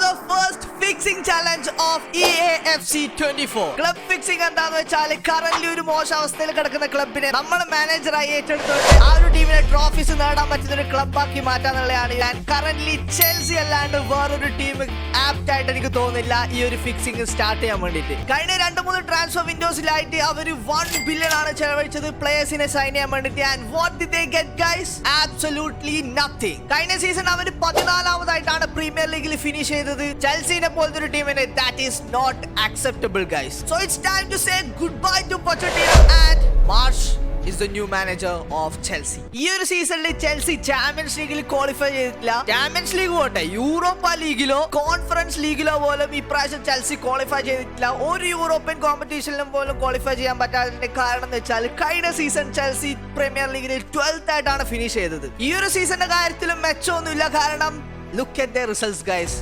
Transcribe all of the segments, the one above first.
the first fixing challenge of EAFC 24. Club fixing എന്താന്ന് വെച്ചാൽ current ഒരു മോശം അവസ്ഥയിൽ കിടക്കുന്ന ക്ലബിനെ നമ്മൾ മാനേജറായി ഏറ്റെടുത്തിട്ട് ആ ഒരു ടീമിനെ ട്രോഫീസ് നേടാൻ പറ്റുന്ന ഒരു ക്ലബാക്കി മാറ്റാന്നുള്ളതാണ്. ഞാൻ കറന്റ് ചെൽസി അല്ലാണ്ട് വേറൊരു ടീം ആപ്റ്റ് ആയിട്ട് എനിക്ക് തോന്നുന്നില്ല ഈ ഒരു ഫിക്സിംഗ് സ്റ്റാർട്ട് ചെയ്യാൻ വേണ്ടിയിട്ട്. കഴിഞ്ഞ 2-3 ട്രാൻസ്ഫർ വിൻഡോസിലായിട്ട് അവർ 1 ബില്യൺ ആണ് ചെലവഴിച്ചത് പ്ലേയേഴ്സിനെ സൈൻ ചെയ്യാൻ വേണ്ടിയിട്ട്. And what did they get guys? Absolutely nothing. കഴിഞ്ഞ സീസൺ അവർ 14ാമതായിട്ടാണ് പ്രീമിയർ ലീഗിൽ ഫിനിഷ് ചെയ്തത്. ചെൽസിനെ പോലത്തെ ഒരു ടീമിന് that is not acceptable guys. So it's time to say goodbye to Pochettino and Marsh is the new manager of Chelsea. ഈ ഒരു സീസണിൽ ചെൽസി ചാമ്പ്യൻസ് ലീഗിൽ ക്വാളിഫൈ ചെയ്തിട്ടില്ല. ചാമ്പ്യൻസ് ലീഗ് പോട്ടെ, യൂറോപ്പ ലീഗിലോ കോൺഫറൻസ് ലീഗിലോ പോലും ഇപ്രാവശ്യം ചെൽസി ക്വാളിഫൈ ചെയ്തിട്ടില്ല. ഒരു യൂറോപ്യൻ കോമ്പറ്റീഷനിലും പോലും ക്വാളിഫൈ ചെയ്യാൻ പറ്റാത്തതിന്റെ കാരണം എന്ന് വെച്ചാൽ കഴിഞ്ഞ സീസൺ ചെൽസി പ്രീമിയർ ലീഗിൽ 12th ആയിട്ടാണ് ഫിനിഷ് ചെയ്തത്. ഈ ഒരു സീസണിന്റെ കാര്യത്തിലും മെച്ചമൊന്നുമില്ല. കാരണം look at their results guys.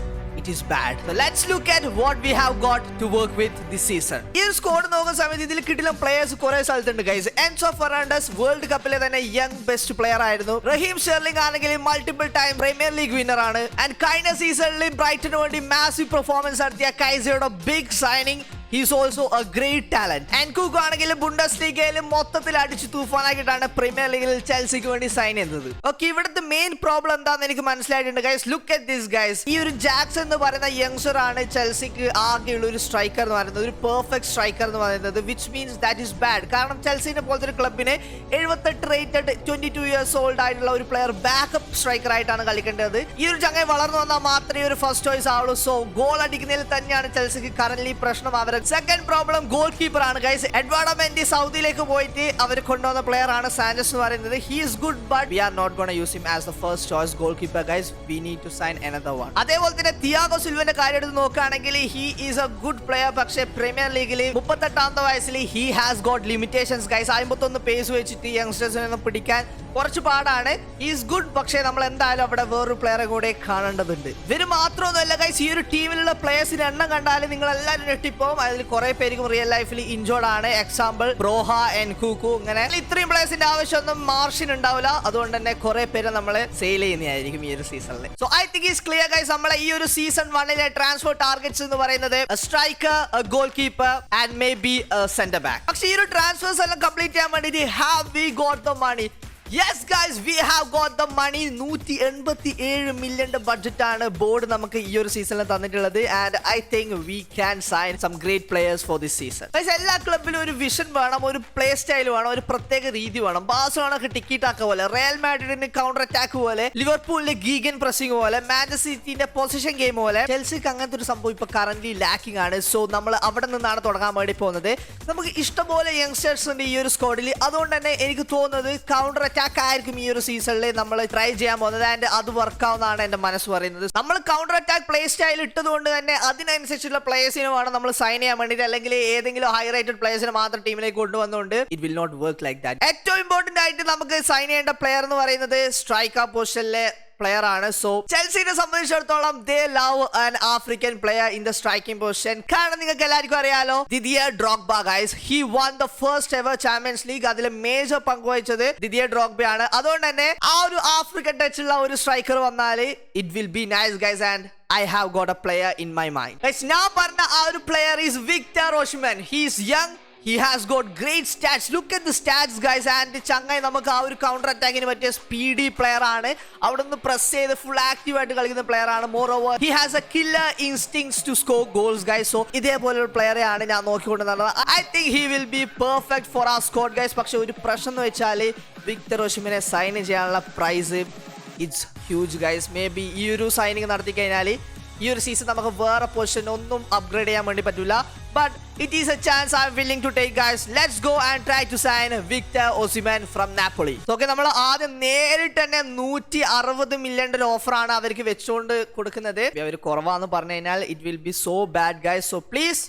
It is bad. So let's look at what we have got to work with this season. ഈ സ്ക്വാഡ് നോക്കുന്ന സമയത്ത് ഇതിൽ കിട്ടിയ പ്ലേയേഴ്സ് കുറെ സ്ഥലത്തുണ്ട് ഗൈസ്. എൻസോ ഫെർണാണ്ടസ് വേൾഡ് കപ്പിലെ തന്നെ യങ് ബെസ്റ്റ് പ്ലെയർ ആയിരുന്നു. റഹീം സ്റ്റെർലിംഗ് ആണെങ്കിൽ multiple time Premier League winner ആണ്. ആൻഡ് കഴിഞ്ഞ സീസണിൽ ബ്രൈറ്റന് വേണ്ടി മാസീവ് പെർഫോമൻസ് നടത്തിയ കൈസയുടെ big signing. He is also a great talent. And Kuku ആണെങ്കിൽ ബുണ്ടസ് ലീഗയിൽ മൊത്തത്തിൽ അടിച്ചു തൂഫാനാക്കിയിട്ടാണ് പ്രീമിയർ ലീഗിൽ ചെൽസിക്ക് വേണ്ടി സൈൻ ചെയ്തത്. ഓക്കെ, ഇവിടുത്തെ മെയിൻ പ്രോബ്ലം എന്താണെന്ന് എനിക്ക് മനസ്സിലായിട്ടുണ്ട് guys. Look at this guys. ഈ ഒരു ജാക്സൺ എന്ന് പറയുന്ന യങ്സ്റ്റർ ആണ് ചെൽസിക്ക് ആകെയുള്ള ഒരു സ്ട്രൈക്കർ എന്ന് പറയുന്നത്, ഒരു പെർഫെക്റ്റ് സ്ട്രൈക്കർ എന്ന് പറയുന്നത്. Which means that is bad. കാരണം ചെൽസിനെ പോലത്തെ ഒരു ക്ലബിനെ 78 റേറ്റഡ് 22 ഇയേഴ്സ് ഓൾഡ് ആയിട്ടുള്ള ഒരു പ്ലെയർ ബാക്കപ്പ് സ്ട്രൈക്കർ ആയിട്ടാണ് കളിക്കേണ്ടത്. ഈ ഒരു ചങ്ങായി വളർന്നു വന്നാൽ മാത്രമേ ഒരു ഫസ്റ്റ് ചോയ്സ് ആവുള്ളൂ. സോ ഗോൾ അടിക്കുന്നതിൽ തന്നെയാണ് ചെൽസിക്ക് കറന്റ് പ്രശ്നം. അവർ സെക്കൻഡ് പ്രോബ്ലം ഗോൾ കീപ്പർ ആണ് ഗൈസ്. എഡ്വാർഡോ മെൻഡി സൗദിയിലേക്ക് പോയിട്ട് അവർ കൊണ്ടുവന്ന പ്ലെയർ ആണ് സാഞ്ചസ് എന്ന് പറയുന്നത്. He is good but we are not gonna use him as the first choice goalkeeper guys. We need to sign another one. അതേപോലെ തന്നെ തിയാഗോ സിൽവന്റെ കാര്യം എടുത്ത് നോക്കുകയാണെങ്കിൽ he is a good player. പക്ഷേ പ്രീമിയർ ലീഗിൽ 38ാമത്തെ വയസ്സിൽ he has got limitations guys. 51 pace വെച്ചിട്ട് യങ്സ്റ്റേഴ്സിനെ പിടിക്കാൻ കുറച്ച് പാടാണ്. ഈസ് ഗുഡ്, പക്ഷേ നമ്മൾ എന്തായാലും അവിടെ വേറൊരു പ്ലെയറെ കൂടെ കാണേണ്ടതുണ്ട്. ഇവര് മാത്രമൊന്നുമല്ല ഗൈസ്, ഈ ഒരു ടീമിലുള്ള പ്ലേയേഴ്സിന്റെ എണ്ണം കണ്ടാലും നിങ്ങൾ എല്ലാവരും ഞെട്ടിപ്പോവും. അതിൽ കുറെ പേർക്കും റിയൽ ലൈഫിൽ ഇൻജോർഡ് ആണ്. Example Broja and Cucu. ഇങ്ങനെ ഇത്രയും പ്ലേയേഴ്സിന്റെ ആവശ്യമൊന്നും മാർഷിന് ഉണ്ടാവില്ല. അതുകൊണ്ട് തന്നെ കുറെ പേര് നമ്മള് സെയിൽ ചെയ്യുന്നതായിരിക്കും ഈ ഒരു സീസണിൽ. So I think is clear guys. നമ്മളെ ഈ ഒരു സീസൺ 1ലെ ട്രാൻസ്ഫർ ടാർഗറ്റ്സ് എന്ന് പറയുന്നത് striker, goalkeeper and maybe centre back. പക്ഷേ ഈ ഒരു ട്രാൻസ്ഫേഴ്സ് എല്ലാം കംപ്ലീറ്റ് ചെയ്യാൻ വേണ്ടിയിട്ട് have we got the money? Yes guys, we have got the money. 187 million budget ആണ് ബോർഡ് നമുക്ക് ഈ ഒരു സീസണിൽ തന്നിട്ടുള്ളത്. And I think we can sign some great players for this season. എല്ലാ ക്ലബിലും ഒരു വിഷൻ വേണം, ഒരു പ്ലേ സ്റ്റൈൽ വേണം, ഒരു പ്രത്യേക രീതി വേണം. ബാഴ്സലോണക്ക് ടിക്കി ടാക്ക് പോലെ, റയൽ മാഡ്രിഡിന് കൗണ്ടർ അറ്റാക്ക് പോലെ, ലിവർപൂളിന് ഗീഗൻ പ്രസിംഗ് പോലെ, മാഞ്ചസ്റ്റർ സിറ്റിന്റെ പൊസിഷൻ ഗെയിം പോലെ. ചെൽസിക്ക് അങ്ങനത്തെ ഒരു സംഭവം ഇപ്പൊ കറന്റ് ലാക്കിംഗ് ആണ്. സോ നമ്മൾ അവിടെ നിന്നാണ് തുടങ്ങാൻ വേണ്ടി പോകുന്നത്. നമുക്ക് ഇഷ്ടംപോലെ യങ്സ്റ്റേഴ്സ് ഉണ്ട് ഈ ഒരു സ്ക്വാഡിൽ. അതുകൊണ്ട് തന്നെ എനിക്ക് തോന്നുന്നത് കൗണ്ടർ അറ്റാക്ക് ആയിരിക്കും ഈ ഒരു സീസണിൽ നമ്മൾ ട്രൈ ചെയ്യാൻ പോകുന്നത്. ആൻഡ് അത് വർക്ക് ആവുന്നതാണ് എന്റെ മനസ്സ് പറയുന്നത്. നമ്മൾ കൗണ്ടർ അറ്റാക്ക് പ്ലേ സ്റ്റൈൽ ഇട്ടത് കൊണ്ട് തന്നെ അതിനനുസരിച്ചുള്ള പ്ലേയേഴ്സിന് വേണം നമ്മൾ സൈൻ ചെയ്യാൻ വേണ്ടിയിട്ട്. അല്ലെങ്കിൽ ഏതെങ്കിലും ഹൈ റേറ്റഡ് പ്ലേയേഴ്സിനെ മാത്രം ടീമിലേക്ക് കൊണ്ടുവന്നുകൊണ്ട് it will not work like that. ഏറ്റവും ഇമ്പോർട്ടന്റ് ആയിട്ട് നമുക്ക് സൈൻ ചെയ്യേണ്ട പ്ലെയർ എന്ന് പറയുന്നത് സ്ട്രൈക്കർ പൊസിഷനിലെ പ്ലെയർ ആണ്. സോ ചെൽസിനെ സംബന്ധിച്ചിടത്തോളം they love an African player in the striking position. കാരണം നിങ്ങൾക്ക് എല്ലാവർക്കും അറിയാലോ, Didier Drogba guys. He won the first ever Champions League. അതിൽ മേജർ പങ്കുവഹിച്ചത് ദിദിയർ ഡ്രോഗ്ബയാണ്. അതുകൊണ്ട് തന്നെ ആ ഒരു ആഫ്രിക്കൻ ടച്ച് ഉള്ള ഒരു സ്ട്രൈക്കർ വന്നാൽ it will be nice guys. And I have got a player in my mind. Guys, now പറഞ്ഞ ആ ഒരു player is Victor Osimhen. He is young. He has got great stats. Look at the stats guys. And ചങ്ങായി നമുക്ക് ആ ഒരു counter അറ്റാക്കിന് പറ്റിയ speedy player ആണ്. അവിടെ നിന്ന് പ്രസ് ചെയ്ത് ഫുൾ ആക്റ്റീവ് ആയിട്ട് കളിക്കുന്ന പ്ലെയർ ആണ്. Moreover he has a killer instincts to score goals guys. So ഇതേപോലൊരു പ്ലെയറെ ആണ് ഞാൻ നോക്കിക്കൊണ്ട് നടന്നത്. I think he will be perfect for our squad guys. പക്ഷെ ഒരു പ്രശ്നം എന്ന് വെച്ചാൽ വിക്ടർ ഓസിമെനെ സൈൻ ചെയ്യാനുള്ള price it's huge guys. Maybe ഈ ഒരു സൈനിങ് നടത്തി കഴിഞ്ഞാൽ ഈ ഒരു സീസൺ നമുക്ക് വേറെ പൊസിഷൻ ഒന്നും അപ്ഗ്രേഡ് ചെയ്യാൻ വേണ്ടി പറ്റില്ല. But it is a chance I'm willing to take guys. Let's go and try to sign Victor Osimhen from Napoli. So okay, നമ്മൾ ആദ്യം നേരിട്ട് തന്നെ 160 മില്യൺ ഓഫറാണ് അവർക്ക് വെച്ചുകൊണ്ട് കൊടുക്കുന്നത്. അവർ കുറവാന്ന് പറഞ്ഞു കഴിഞ്ഞാൽ it will be so bad guys. So please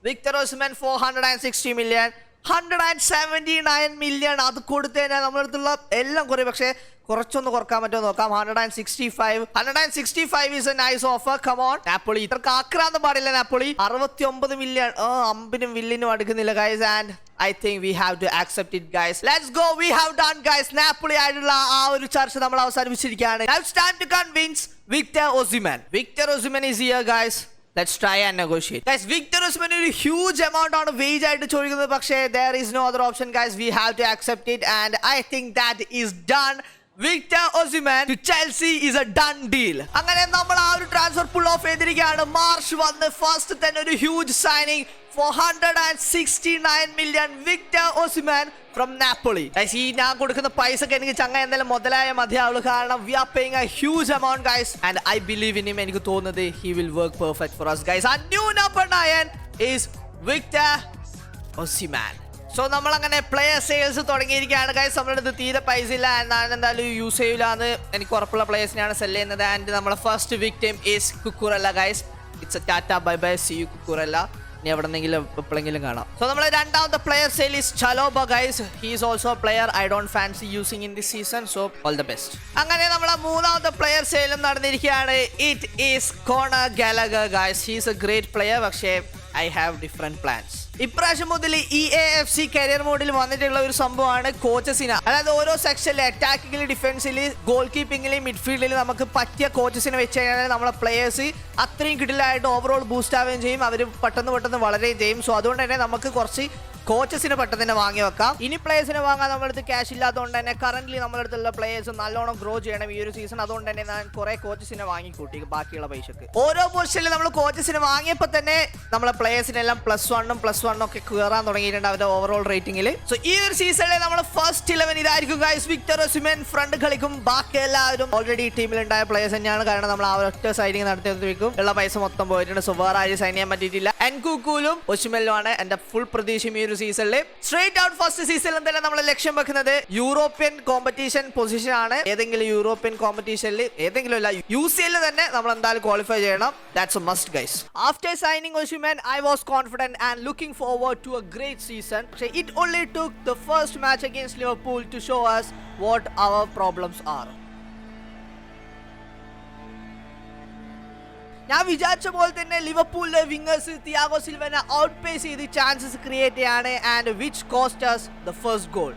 Victor Osimhen 460 million. 179 million. അത് കൊടുത്തു കഴിഞ്ഞാൽ നമ്മുടെ അടുത്തുള്ള എല്ലാം കുറയും. പക്ഷേ കുറച്ചൊന്ന് കുറക്കാൻ പറ്റുമോ നോക്കാം. 165 is a nice offer. Come on. Napoli ഇത്രക്ക് ആക്രാന്തം പാടില്ല. Napoli 69 million. അമ്പിനും വില്ലിനും അടുക്കുന്നില്ല guys. And I think we have to accept it guys. Let's go. We have done guys. Napoli ആയിട്ടുള്ള ആ ഒരു ചർച്ച നമ്മൾ അവസാനിപ്പിച്ചിരിക്കുകയാണ്. Now it's time to convince Victor Osimhen. Victor Osimhen is here guys. Let's try and negotiate. Guys, Victor Osimhen ഒരു huge amount ആണ് wage ആയിട്ട് ചോദിക്കുന്നത്. പക്ഷേ there is no other option guys. We have to accept it and I think that is done. Victor Osimhen to Chelsea is a done deal. അങ്ങനെ നമ്മൾ ആ ഒരു transfer pull off ചെയ്തിരിക്കുകയാണ്. March വന്ന് ഫസ്റ്റ് തന്നെ ഒരു huge signing 469 million Victor Osimhen from Napoli. Guys, ഈ ഞാൻ കൊടുക്കുന്ന പൈസക്ക് എനിക്ക് ചങ്ങ എന്തായാലും മുതലായ മതിയാവുള്ളൂ. കാരണം we are paying a huge amount guys and I believe in him. എനിക്ക് തോന്നുന്നത് he will work perfect for us guys. Our new number 9 is Victor Osimhen. So നമ്മൾ അങ്ങനെ പ്ലെയർ സെയിൽസ് തുടങ്ങിയിരിക്കുകയാണ് ഗൈസ്. നമ്മുടെ അടുത്ത് തീരെ പൈസ ഇല്ല എന്നാണ് എന്തായാലും യൂസ് ചെയ്യില്ലാന്ന് എനിക്ക് ഉറപ്പുള്ള പ്ലേയേഴ്സിനെയാണ് സെല് ചെയ്യുന്നത്. ആൻഡ് നമ്മുടെ first victim is Cucurella guys. It's a tata bye bye see you Cucurella. ഇനി എവിടെന്നെങ്കിലും എപ്പോഴെങ്കിലും കാണാം. സോ നമ്മുടെ രണ്ടാമത്തെ player sale is Chalobah guys. He is also player I don't fancy using in this season. So all the best. അങ്ങനെ നമ്മളെ മൂന്നാമത്തെ player സെയിലും നടന്നിരിക്കുകയാണ്. It is Conor Gallagher guys. He is a great player. പക്ഷേ I have different plans. ഇപ്രാവശ്യം മുതൽ EAFC career മോഡിൽ വന്നിട്ടുള്ള ഒരു സംഭവമാണ് കോച്ചസിന്. അതായത് ഓരോ സെക്ഷനിൽ അറ്റാക്കിങ്ങിൽ, ഡിഫൻസിൽ, ഗോൾ കീപ്പിംഗിൽ, മിഡ്ഫീൽഡിൽ നമുക്ക് പറ്റിയ കോച്ചസിനെ വെച്ച് കഴിഞ്ഞാൽ നമ്മളെ പ്ലേയേഴ്സ് അത്രയും കിടിലായിട്ട് ഓവറോൾ ബൂസ്റ്റ് ആവുകയും ചെയ്യും. അവർ പെട്ടെന്ന് വളരുകയും ചെയ്യും. സോ അതുകൊണ്ട് തന്നെ നമുക്ക് കുറച്ച് കോച്ചസിനെ പെട്ടെന്ന് തന്നെ വാങ്ങി വെക്കാം. ഇനി പ്ലേയേഴ്സിനെ വാങ്ങാൻ നമ്മുടെ അടുത്ത് ക്യാഷ് ഇല്ലാത്തതുകൊണ്ട് തന്നെ കറന്റ് നമ്മുടെ അടുത്തുള്ള പ്ലേയേഴ്സ് നല്ലോണം ഗ്രോ ചെയ്യണം ഈ ഒരു സീസൺ. അതുകൊണ്ട് തന്നെ ഞാൻ കുറെ കോച്ചസിനെ വാങ്ങിക്കൂട്ടി ബാക്കിയുള്ള പൈസക്ക്. ഓരോ പൊസിഷനിൽ നമ്മൾ കോച്ചസിനെ വാങ്ങിയപ്പോൾ തന്നെ നമ്മളെ പ്ലേയേഴ്സിനെല്ലാം +1 ഒക്കെ കയറാൻ തുടങ്ങിയിട്ടുണ്ട് അവരുടെ ഓവറോൾ റേറ്റിംഗിൽ. സോ ഈ ഒരു സീസണിലെ നമ്മൾ ഫസ്റ്റ് 11 ഇതായിരിക്കും ഗൈസ്. വിക്ടർ ഒസിമെൻ ഫ്രണ്ട് കളിക്കും. ബാക്കി എല്ലാവരും ഓൾറെഡി ടീമിലുണ്ടായ പ്ലേയേഴ്സ് തന്നെയാണ്. കാരണം നമ്മൾ ആ ഒറ്റ സൈനിങ് നടത്തിയപ്പോഴേക്കും ഉള്ള പൈസ മൊത്തം പോയിട്ടുണ്ട്. സോ വേറെ ആരും സൈൻ ചെയ്യാൻ പറ്റിയിട്ടില്ല. എൻകൂക്കൂലും ഒസിമെല്ലും ആണ് എന്റെ ഫുൾ പ്രതീക്ഷയും ഈ സീസണില്. സ്ട്രേറ്റ് ഔട്ട് ഫസ്റ്റ് സീസണിൽ തന്നെ നമ്മൾ ലക്ഷ്യം വെക്കുന്നത് യൂറോപ്യൻ കോമ്പറ്റീഷൻ പൊസിഷൻ ആണ്. ഏതെങ്കിലും യൂറോപ്യൻ കോമ്പറ്റീഷനിൽ ഏതെങ്കിലും അല്ല UCL തന്നെ നമ്മൾ എന്തായാലും ക്വാളിഫൈ ചെയ്യണം. That's A must guys. After signing Osimhen I was confident and looking forward to a great season. It only took the first match against Liverpool to show us what our problems are. ഞാൻ വിചാരിച്ച പോലെ തന്നെ ലിവർപൂളിലെ wingers Thiago സിൽവനെ out pace ചെയ്ത് chances create ചെയ്യാണ്. And which cost us the first goal.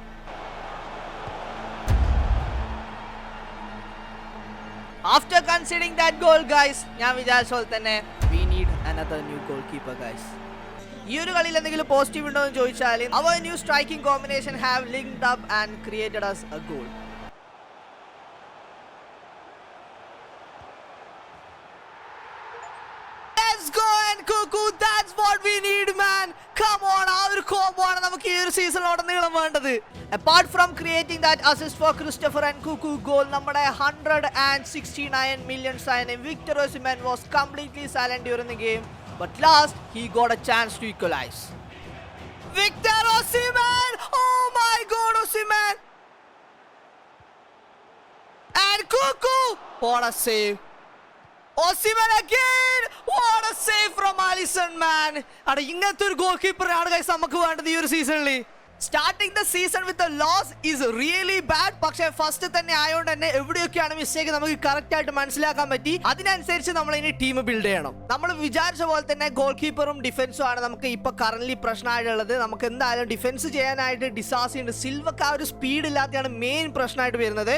After conceding that goal guys, ഞാൻ വിചാരിച്ച പോലെ തന്നെ we need another new goalkeeper guys. ഈ ഒരു കളിയിൽ എന്തെങ്കിലും പോസിറ്റീവ് ഉണ്ടോ എന്ന് ചോദിച്ചാൽ our new striking combination have linked up and created us a goal. Let's go and Cuckoo, that's what we need man. Come on, ആ ഒരു കോംബോ ആണ് നമുക്ക് ഈ ഒരു സീസണിലുടനീളം വേണ്ടത്. Apart from creating that assist for Christopher and Cuckoo goal, നമ്മുടെ 169 million signing Victor Osimhen was completely silent during the game, but last he got a chance to equalize. Victor Osimhen! Oh my god, Osimhen! And Cuckoo! What a save! Osimhen again! What a save from Alisson man! അട ഇങ്ങനത്തെ ഒരു goal കീപ്പറാണ് guys നമുക്ക് വേണ്ടത് ഈ ഒരു സീസണിൽ. Starting the season with a loss is really bad. പക്ഷേ first തന്നെ ആയതുകൊണ്ട് തന്നെ എവിടെയൊക്കെയാണ് മിസ്റ്റേക്ക് നമുക്ക് കറക്റ്റ് ആയിട്ട് മനസ്സിലാക്കാൻ പറ്റി. അതിനനുസരിച്ച് നമ്മൾ ഇനി ടീം ബിൽഡ് ചെയ്യണം. നമ്മൾ വിചാരിച്ച പോലെ തന്നെ ഗോൾ കീപ്പറും ഡിഫൻസും ആണ് നമുക്ക് ഇപ്പൊ കറന്റ് പ്രശ്നമായിട്ടുള്ളത്. നമുക്ക് എന്തായാലും ഡിഫൻസ് ചെയ്യാനായിട്ട് ഡിസാസി ഉണ്ട്. സിൽവക്ക് ആ ഒരു സ്പീഡ് ഇല്ലാത്തതാണ് മെയിൻ പ്രശ്നമായിട്ട് വരുന്നത്.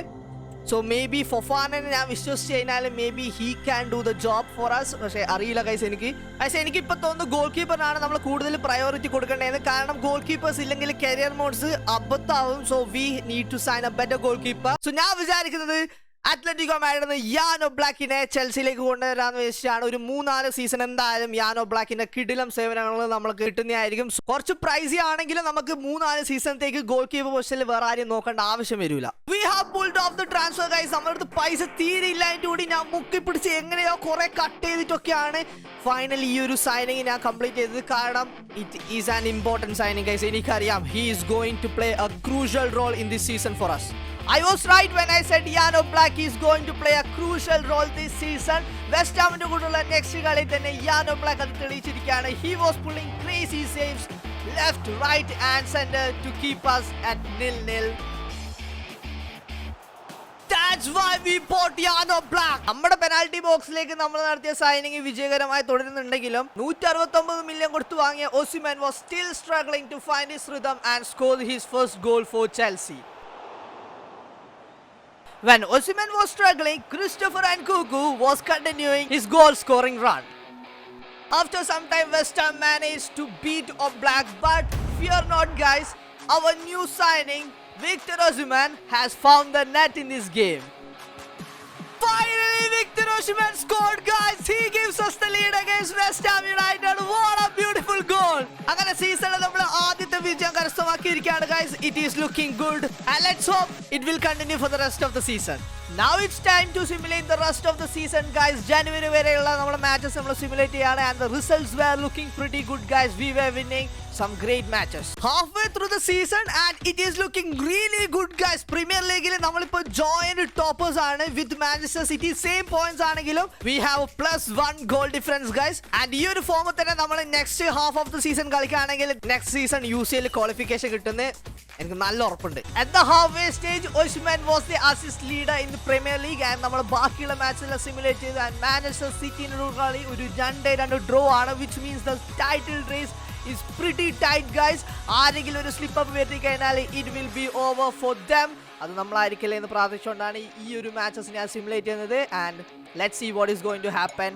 സോ മേ ബി ഫൊഫാനെ ഞാൻ വിശ്വസിച്ച് കഴിഞ്ഞാൽ maybe he can do the job for us. പക്ഷേ അറിയില്ല ഗൈസ് എനിക്കിപ്പോൾ തോന്നുന്നു ഗോൾ കീപ്പറിനാണ് നമ്മൾ കൂടുതൽ പ്രയോറിറ്റി കൊടുക്കേണ്ടത്. കാരണം ഗോൾ കീപ്പേഴ്സ് ഇല്ലെങ്കിൽ കരിയർ മോഡ്സ് അബദ്ധമാവും. So we need to sign a better goal keeper. So ഞാൻ വിചാരിക്കുന്നത് അത്ലറ്റിക്കോ മാഡ്രിഡ് യാനോ ബ്ലാക്കിനെ ചെൽസിയിലേക്ക് കൊണ്ടുവരാന്ന് വെച്ചിട്ടാണ്. ഒരു 3-4 സീസൺ എന്തായാലും യാനോ ബ്ലാക്കിന്റെ കിടിലം സേവനങ്ങൾ നമുക്ക് കിട്ടുന്നതായിരിക്കും. കുറച്ച് പ്രൈസി ആണെങ്കിലും നമുക്ക് 3-4 സീസണത്തേക്ക് ഗോൾ കീപ്പർ പൊസിഷനിൽ വേറെ ആരും നോക്കേണ്ട ആവശ്യം വരില്ല. We have pulled of the transfer guys. നമ്മുടെ അടുത്ത് പൈസ തീരെ ഇല്ലായിട്ട് കൂടി ഞാൻ മുക്കി പിടിച്ച് എങ്ങനെയോ കുറെ കട്ട് ചെയ്തിട്ടൊക്കെയാണ് ഫൈനലി ഈ ഒരു സൈനിങ് ഞാൻ കംപ്ലീറ്റ് ചെയ്തത്. കാരണം it is an important signing guys. എനിക്കറിയാം he is going to play a crucial role in this season for us. I was right when I said Yano Black is going to play a crucial role this season. West Hamന്റെ കൂടെയുള്ള next കളി തന്നെ യാനോ black അത് തെളിയിച്ചിരിക്കുകയാണ്. He was pulling crazy saves left, right and center to keep us at 0-0. That's why we bought Yano Black. നമ്മുടെ penalty ബോക്സിലേക്ക് നമ്മൾ നടത്തിയ signing വിജയകരമായി തുടരുന്നുണ്ടെങ്കിലും 169 million കൊടുത്തു വാങ്ങിയ Osimhen was still struggling to find his rhythm and score his first goal for Chelsea. When Osimhen was struggling, Christopher Nkunku was continuing his goal-scoring run. After some time, West Ham managed to beat Oblak, but fear not, guys. Our new signing, Victor Osimhen, has found the net in this game. Finally, Victor Osimhen scored, guys. He gives us the lead against West Ham United. What a beautiful goal! അങ്ങനെ സീസണിൽ നമ്മൾ ആദ്യത്തെ വിജയം കരസ്ഥമാക്കിയിരിക്കുകയാണ്, guys. It is looking good, and let's hope it will continue for the rest of the season. Now it's time to simulate the rest of the season, guys. January വരെയുള്ള നമ്മുടെ matches നമ്മൾ simulate ചെയ്യാണ്, and the results were looking pretty good, guys. We were winning some great matches halfway through the season, and it is looking really good, guys. Premier League നമ്മളിപ്പോൾ joint toppers ആണ് with Manchester City. Same points ആണെങ്കിലും we have +1 goal difference, guys. And ഈ ഒരു ഫോമിൽ തന്നെ നമ്മൾ next half of the season കളിക്കുകയാണെങ്കിൽ next season UCL qualification കിട്ടുന്ന എനിക്ക് നല്ല ഉറപ്പുണ്ട്. At the halfway stage, Osimhen was the assist leader in the Premier League, and നമ്മൾ ബാക്കിയുള്ള മാച്ചുകളെ സിമുലേറ്റ് ചെയ്തു. And Manchester City കളി ഒരു 2-2 ഡ്രോ ആണ്, which means the title race is pretty tight, guys. ആരെങ്കിലും ഒരു സ്ലിപ്പ് അപ്പ് വരുത്തി കഴിഞ്ഞാൽ it will be over for them. അത് നമ്മളായിരിക്കില്ല എന്ന് പ്രാർത്ഥിച്ചുകൊണ്ടാണ് ഈ ഒരു മാച്ചസ് ഞാൻ സിമുലേറ്റ് ചെയ്യുന്നത്. And let's see what is going to happen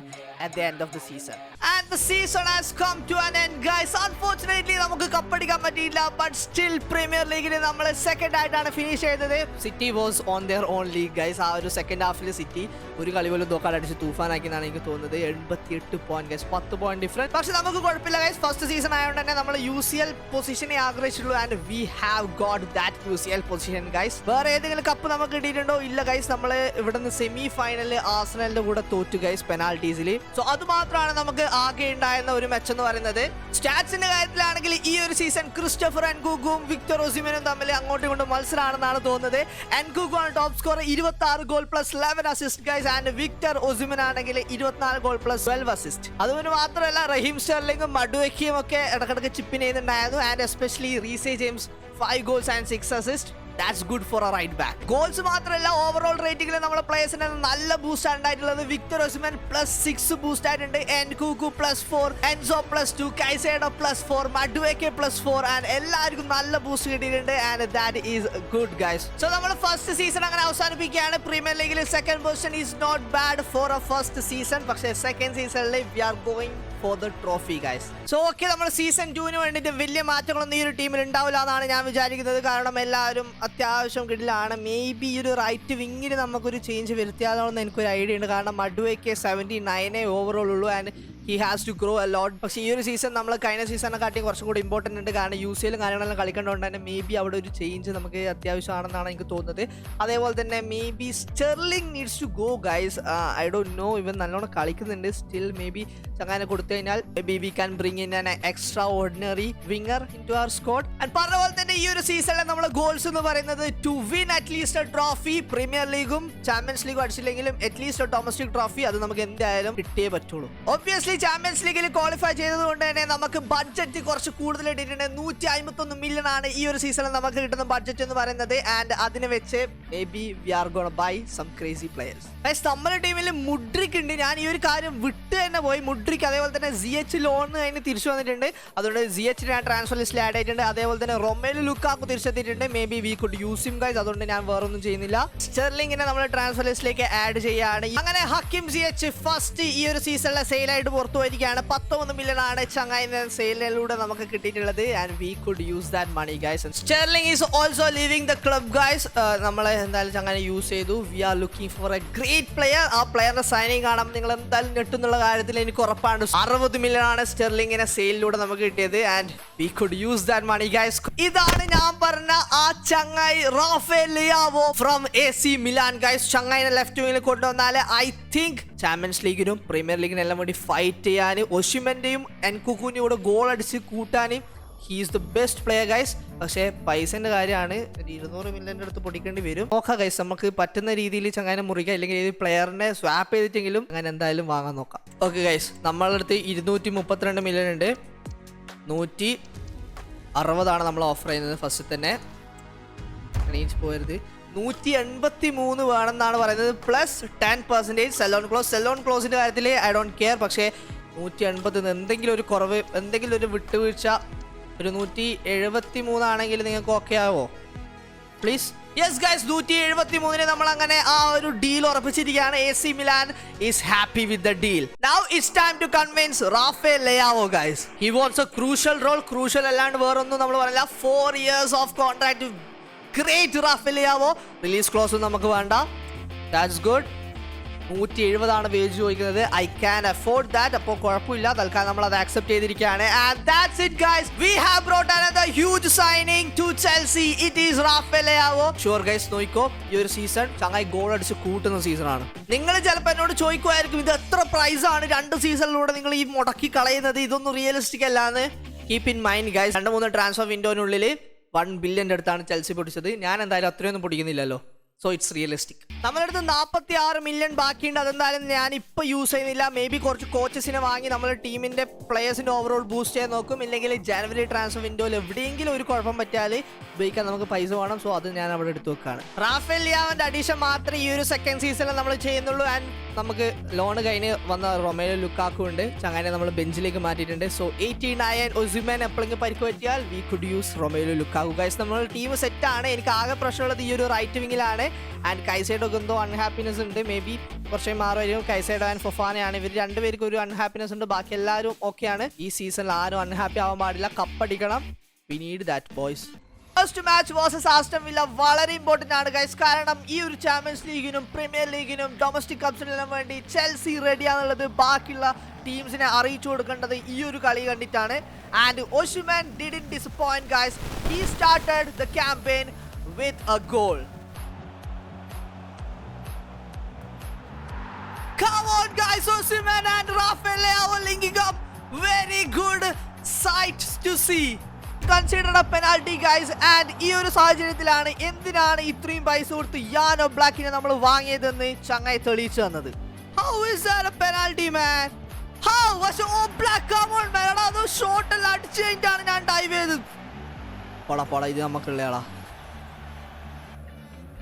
at the end of the season. And the season has come to an end, guys. Unfortunately, നമുക്ക് കപ്പടിക്കാൻ പറ്റിയില്ല, but still Premier League നമ്മൾ second ആയിട്ടാണ് finish ചെയ്തത്. City was on their own league, guys. ആ ഒരു second ഹാഫിൽ city ഒരു കളി പോലും തോക്കാലടിച്ച് തൂഫാനാക്കി എന്നാണ് എനിക്ക് തോന്നുന്നത്. 78 പോയിന്റ്, guys. 10 point difference. പക്ഷെ നമുക്ക് കുഴപ്പമില്ല, guys. ഫസ്റ്റ് സീസൺ ആയതുകൊണ്ട് തന്നെ നമ്മൾ UCL പൊസിഷനെ ആഗ്രഹിച്ചുള്ളൂ, and we have got that UCL position, guys. വേറെ ഏതെങ്കിലും കപ്പ് നമുക്ക് കിട്ടിയിട്ടുണ്ടോ? ഇല്ല, ഗൈസ്. നമ്മൾ ഇവിടുന്ന് സെമി ഫൈനലിൽ ആർസണലിന്റെ കൂടെ തോറ്റു, ഗൈസ്, പെനാൽറ്റീസിൽ. സോ അത് മാത്രമാണ് നമുക്ക് ആകെ ഉണ്ടായിരുന്ന ഒരു മാച്ച് എന്ന് പറയുന്നത്. സ്റ്റാറ്റ്സിന്റെ കാര്യത്തിലാണെങ്കിൽ ഈ ഒരു സീസൺ ക്രിസ്റ്റഫർ എൻകുക്കും വിക്ടർ ഒസിമെനും തമ്മിൽ അങ്ങോട്ടും ഇങ്ങോട്ടും മത്സരമാണെന്നാണ് തോന്നുന്നത്. എൻകുക്കു ആണ് top score, 26 goal plus 11 assist, guys. And Victor Osimhen ആണെങ്കിൽ 24 ഗോൾ പ്ലസ് 12 അസിസ്റ്റ്. അതുകൊണ്ട് മാത്രമല്ല റഹീം സ്റ്റെർലിംഗും മഡുവെക്കിയും ഒക്കെ ഇടക്കിടക്ക് ചിപ്പിൻ ചെയ്യുന്നുണ്ടായിരുന്നു. And especially Reece James 5 goals and 6 assist. That's good for a right back. Goals മാത്രമല്ല ഓവറോൾ റേറ്റിംഗിൽ നമ്മളെ പ്ലേയേഴ്സിന് നല്ല ബൂസ്റ്റ് ആണ് ഉണ്ടായിട്ടുള്ളത്. വിക്ടർ ഒസിമെൻ +6 ബൂസ്റ്റ് ആയിട്ടുണ്ട്, എൻകുക്കു +4, എൻസോ +2, കൈസേഡോ +4, മഡുവെക്കെ +4, ആൻഡ് എല്ലാവർക്കും നല്ല ബൂസ്റ്റ് കിട്ടിയിട്ടുണ്ട്. And that is good, guys. So നമ്മൾ ഫസ്റ്റ് സീസൺ അങ്ങനെ അവസാനിപ്പിക്കുകയാണ്. പ്രീമിയർ ലീഗിൽ second position is not bad for a first season. പക്ഷേ സെക്കൻഡ് സീസണിൽ we are going for the trophy, guys. So okay, നമ്മൾ സീസൺ 2 വേണ്ടിയിട്ട് വലിയ മാറ്റങ്ങളൊന്നും ഈ ഒരു ടീമിൽ ഉണ്ടാവില്ല എന്നാണ് ഞാൻ വിചാരിക്കുന്നത്. കാരണം എല്ലാവരും അത്യാവശ്യം കിടിലാണ്. മേ ബി ഈ ഒരു റൈറ്റ് വിങ്ങിന് നമുക്കൊരു ചേഞ്ച് വരുത്തിയാലോന്ന് എനിക്കൊരു ഐഡിയ ഉണ്ട്. കാരണം മഡുവെക്ക് 79 ഓവറോൾ ഉള്ളൂ, and he has to grow a lot. പക്ഷേ ഈ ഒരു സീസൺ നമ്മൾ കഴിഞ്ഞ സീസണിനെ കാട്ടി കുറച്ചും കൂടി ഇമ്പോർട്ടൻ്റ് ഉണ്ട്. കാരണം UCL കാര്യങ്ങളെല്ലാം കളിക്കേണ്ടതുകൊണ്ട് തന്നെ മേ ബി അവിടെ ഒരു ചേഞ്ച് നമുക്ക് അത്യാവശ്യമാണെന്നാണ് എനിക്ക് തോന്നുന്നത്. അതേപോലെ തന്നെ maybe Sterling needs to go, guys. I don't know, ഇവൻ നല്ലോണം കളിക്കുന്നുണ്ട്. സ്റ്റിൽ മേ ബി ചങ്ങാനെ കൊടുത്തു കഴിഞ്ഞാൽ maybe we can bring in an extraordinary winger into our squad. And പറഞ്ഞ പോലെ തന്നെ ഈ ഒരു സീസണിൽ നമ്മൾ ഗോൾസ് എന്ന് പറയുന്നത് to win at least a trophy. Premier ലീഗും ചാമ്പ്യൻസ് ലീഗും അടിച്ചില്ലെങ്കിലും അറ്റ്ലീസ്റ്റ് എ ഡൊമസ്റ്റിക് ട്രോഫി അത് നമുക്ക് എന്തായാലും കിട്ടിയേ പറ്റുള്ളൂ. ഒബ്വിയസ്ലി ചാമ്പ്യൻസ് ലീഗിൽ ക്വാളിഫൈ ചെയ്തതുകൊണ്ട് തന്നെ നമുക്ക് ബഡ്ജറ്റ് കുറച്ച് കൂടുതൽ ഇട്ടിട്ടുണ്ട്. 151 മില്യൺ ആണ് ഈ ഒരു സീസണിൽ നമുക്ക് കിട്ടുന്ന ബഡ്ജറ്റ് എന്ന് പറയുന്നത്. ആൻഡ് അതിനെ വെച്ച് maybe we are gonna buy some crazy players. നമ്മുടെ ടീമിൽ മുഡ്രിക് ഉണ്ട്. ഞാൻ ഈ ഒരു കാര്യം വിട്ട് തന്നെ പോയി. മുഡ്രിക് അതേപോലെ തന്നെ ZH ലോൺ അതിന് തിരിച്ചു വന്നിട്ടുണ്ട്. അതുകൊണ്ട് ZH ഞാൻ ട്രാൻസ്ഫർ ലിസ്റ്റിൽ ആഡ് ആയിട്ടുണ്ട്. അതേപോലെ തന്നെ റൊമേലു ലുക്കാക്കു തിരിച്ചെത്തിയിട്ടുണ്ട്. Maybe we could use him, guys. അതുകൊണ്ട് ഞാൻ വേറൊന്നും ചെയ്യുന്നില്ല. സ്റ്റെർലിംഗിനെ നമ്മൾ ട്രാൻസ്ഫർ ലിസ്റ്റിലേക്ക് ആഡ് ചെയ്യാണ്. അങ്ങനെ ഹക്കിം ZH ഫസ്റ്റ് ഈ ഒരു സീസണിലെ സെയിലായിട്ട് പുറത്തു പോയിരിക്കുകയാണ്. 19 മില്യൺ ആണ് ചങ്ങായിന്റെ സെയിലിലൂടെ നമുക്ക് കിട്ടിയിട്ടുള്ളത്. And we could use that money, guys. Sterling is also leaving the club, guys. നമ്മളെ എന്തായാലും ചങ്ങാനെ യൂസ് ചെയ്തു. We are looking for a great player. ആ പ്ലെയറിന്റെ സൈനിങ് കാണുമ്പോൾ നിങ്ങൾ എന്തായാലും ഞെട്ടുന്നുള്ള കാര്യത്തിൽ എനിക്ക് ഉറപ്പാണ്. 60 മില്യൺ ആണ് സ്റ്റെർലിംഗിനെ സെയിലിലൂടെ നമുക്ക് കിട്ടിയത്. And we could use that money, guys. ഇതാണ് ഞാൻ പറഞ്ഞ ആ ചങ്ങായി Rafael Leao from AC Milan, guys. ചങ്ങായിനെ ലെഫ്റ്റ് വിങ്ങിൽ കൊണ്ടുവന്നാൽ ഐ തിങ്ക് ചാമ്പ്യൻസ് ലീഗിനും പ്രീമിയർ ലീഗിനും എല്ലാം വേണ്ടി ഫൈറ്റ് ചെയ്യാൻ ഒസിമെന്റെയും എൻകുക്കുവിനെയും കൂടെ ഗോൾ അടിച്ച് കൂട്ടാനും he is the best player, guys. പക്ഷേ പൈസന്റെ കാര്യമാണ്, 200 മില്യൻ്റെ അടുത്ത് പൊടിക്കേണ്ടി വരും. നോക്കാം, ഗൈസ്. നമുക്ക് പറ്റുന്ന രീതിയിൽ ചങ്ങാനെ മുറിക്കാം, അല്ലെങ്കിൽ ഏത് പ്ലെയറിനെ സ്വാപ്പ് ചെയ്തിട്ടെങ്കിലും അങ്ങനെ എന്തായാലും വാങ്ങാൻ നോക്കാം. Okay, guys. നമ്മളുടെ അടുത്ത് 232 മില്യൺ ഉണ്ട്. 60 നമ്മൾ ഓഫർ ചെയ്യുന്നത് ഫസ്റ്റ് തന്നെ. റേഞ്ച് പോയത് 183 വേണമെന്നാണ് പറയുന്നത്, പ്ലസ് 10% സെലോൺ ക്ലോസ്. സെലോൺ ക്ലോസിൻ്റെ കാര്യത്തിൽ ഐ ഡോണ്ട് കെയർ, പക്ഷേ 180 എന്തെങ്കിലും ഒരു കുറവ്, എന്തെങ്കിലും ഒരു വിട്ടുവീഴ്ച, ഒരു 173 ആണെങ്കിൽ നിങ്ങൾക്ക് ഓക്കെ ആവോ പ്ലീസ്? യെസ് ഗൈസ്, 173 നമ്മൾ അങ്ങനെ ആ ഒരു deal ഉറപ്പിച്ചിരിക്കുകയാണ്. AC Milan is happy with the deal. Now it's time to convince Rafael Leao guys. He wants a crucial role. Crucial അല്ലാണ്ട് വേറൊന്നും നമ്മൾ പറയില്ല. 4 years of contract. Great Rafael Leao. Release clause നമുക്ക് വേണ്ട. That's good. 170 വേജ് ചോദിക്കുന്നത്. I can afford that. അപ്പോൾ കുഴപ്പമില്ല, തൽക്കാലം നമ്മൾ അത് ആക്സെപ്റ്റ് ചെയ്തിരിക്കുകയാണ്. And that's it guys, we have brought another huge signing to Chelsea. It is Rafael Leao. Sure guys, നോക്കിക്കോ, ഈ ഒരു സീസൺ ചങ്ങായി ഗോൾ അടിച്ച് കൂട്ടുന്ന സീസണാണ്. നിങ്ങൾ ചിലപ്പോൾ എന്നോട് ചോദിക്കുമായിരിക്കും, ഇത് എത്ര പ്രൈസ് ആണ് 2 സീസണിലൂടെ നിങ്ങൾ ഈ മുടക്കി കളയുന്നത്, ഇതൊന്നും റിയലിസ്റ്റിക് അല്ലാന്ന്. Keep in mind guys, 2-3 transfer വിൻഡോനുള്ളിൽ 1 ബില്യൻ്റെ അടുത്താണ് ചെൽസി പൊടിച്ചത്. ഞാൻ എന്തായാലും അത്രയൊന്നും പൊടിക്കുന്നില്ലല്ലോ. So it's realistic. നമ്മുടെ അടുത്ത് 46 മില്യൺ ബാക്കിയുണ്ട്. അതെന്തായാലും ഞാൻ ഇപ്പോൾ യൂസ് ചെയ്യുന്നില്ല. മേ ബി കുറച്ച് കോച്ചസിനെ വാങ്ങി നമ്മൾ ടീമിൻ്റെ പ്ലേയേഴ്സിൻ്റെ ഓവറോൾ ബൂസ്റ്റ് ചെയ്യാൻ നോക്കും. ഇല്ലെങ്കിൽ ജനുവരി ട്രാൻസ്ഫർ വിൻഡോയിൽ എവിടെയെങ്കിലും ഒരു കുഴപ്പം പറ്റിയാൽ ഉപയോഗിക്കാൻ നമുക്ക് പൈസ വേണം. സോ അത് ഞാൻ അവിടെ എടുത്ത് വെക്കുകയാണ്. റാഫേൽ ലിയാവോന്റെ അഡീഷൻ മാത്രമേ ഈ ഒരു സെക്കൻഡ് സീസണിൽ നമ്മൾ ചെയ്യുന്നുള്ളൂ. ആൻഡ് നമുക്ക് ലോൺ കഴിഞ്ഞ് വന്ന റൊമേലോ ലുക്കാക്കു ഉണ്ട്, ചങ്ങനെ നമ്മൾ ബെഞ്ചിലേക്ക് മാറ്റിയിട്ടുണ്ട്. സോ 89 ഒസിമൻ എപ്പോഴെങ്കിലും പരിക്ക് പറ്റിയാൽ V could use Romelu Lukaku. Guys, നമ്മൾ ടീം സെറ്റാണ്. എനിക്ക് ആകെ പ്രശ്നമുള്ളത് ഈ ഒരു റൈറ്റ് വിങ്ങിലാണ്. ആൻഡ് കൈസൈഡൊക്കെ എന്തോ അൺഹാപ്പിനെസ് ഉണ്ട്. മേ ബി കുറച്ച് മാറുമായിരിക്കും. കൈസൈഡ് ആൻഡ് ഫൊഫാനയാണ്, ഇവർ രണ്ടുപേർക്കും ഒരു അൺഹാപ്പിനെസ് ഉണ്ട്. ബാക്കി എല്ലാവരും ഓക്കെയാണ്. ഈ സീസണിൽ ആരും അൺഹാപ്പി ആവാൻ പാടില്ല. കപ്പടിക്കണം. We need that boys. First match versus Aston Villa വളരെ ഇമ്പോർട്ടന്റ് ആണ് ഗൈസ്. കാരണം ഈ ഒരു ചാമ്പ്യൻസ് ലീഗിനും പ്രീമിയർ ലീഗിനും ഡൊമസ്റ്റിക് കപ്സിനെല്ലാം വേണ്ടി ചെൽസി റെഡിയാന്നുള്ളത് ബാക്കിയുള്ള ടീംസിനെ അറിയിച്ചു കൊടുക്കേണ്ടത് ഈ ഒരു കളി കണ്ടിട്ടാണ്. And Osimhen didn't disappoint guys. He started the campaign with a goal. Come on guys, Osimhen and Rafael Leao linking up. Very good sight to see. Considered a penalty guys. And ഈ ഒരു സാഹചര്യത്തിലാണ് എന്തിനാണ് ഇത്രയും പൈസ കൊടുത്ത് യാനോ ബ്ലാക്കിനെ നമ്മൾ വാങ്ങിയതെന്ന് ചങ്ങായി തെളിയിച്ചു തന്നത്. How is that a penalty man? How was oh black? Come on man, അത് ഷോട്ട് എല്ലാം അടിച്ചു കഴിഞ്ഞിട്ടാണ് ഞാൻ ഡൈവ് ചെയ്തത്. പോടാ ഇത് നമുക്കുള്ളയാളാ.